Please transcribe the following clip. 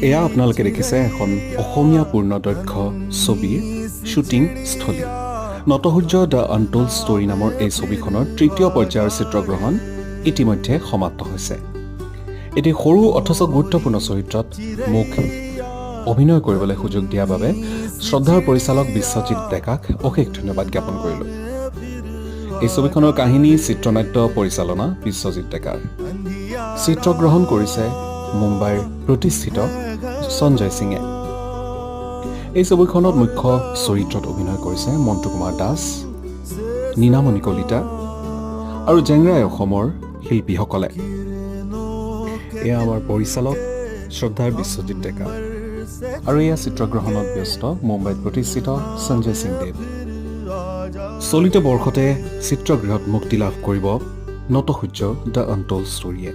এয়া আপোনালোকে দেখিছে এখন অসমীয়া পূৰ্ণদৈৰ্ঘ্য ছবিৰ শ্বুটিং স্থলী। যTheUntold দ্য আনটোল্ড ষ্টৰী নামৰ এই ছবিখনৰ তৃতীয় পৰ্যায়ৰ চিত্ৰগ্ৰহণ ইতিমধ্যে সমাপ্ত হৈছে। এটি সৰু অথচ গুৰুত্বপূৰ্ণ চৰিত্ৰত মোক অভিনয় কৰিবলৈ সুযোগ দিয়াৰ বাবে শ্ৰদ্ধাৰ পৰিচালক বিশ্বজিৎ ডেকাক অশেষ ধন্যবাদ জ্ঞাপন কৰিলোঁ। এই ছবিখনৰ কাহিনী চিত্ৰনাট্য পৰিচালনা বিশ্বজিৎ ডেকাৰ। চিত্ৰগ্ৰহণ কৰিছে মুম্বাইৰ প্ৰতিষ্ঠিত সঞ্জয় সিঙে। এই ছবিখনত মুখ্য চৰিত্ৰত অভিনয় কৰিছে মন্টু কুমাৰ দাস, নীনামণি কলিতা আৰু জেংৰাই অসমৰ শিল্পীসকলে। এয়া আমাৰ পৰিচালক শ্ৰদ্ধাৰ বিশ্বজিৎ ডেকা আৰু এয়া চিত্ৰগ্ৰহণত ব্যস্ত মুম্বাইত প্ৰতিষ্ঠিত সঞ্জয় সিং দেৱ। চলিত বৰ্ষতে চিত্ৰগৃহত মুক্তি লাভ কৰিব যTheUntold দ্য আনটোল্ড ষ্টৰীয়ে।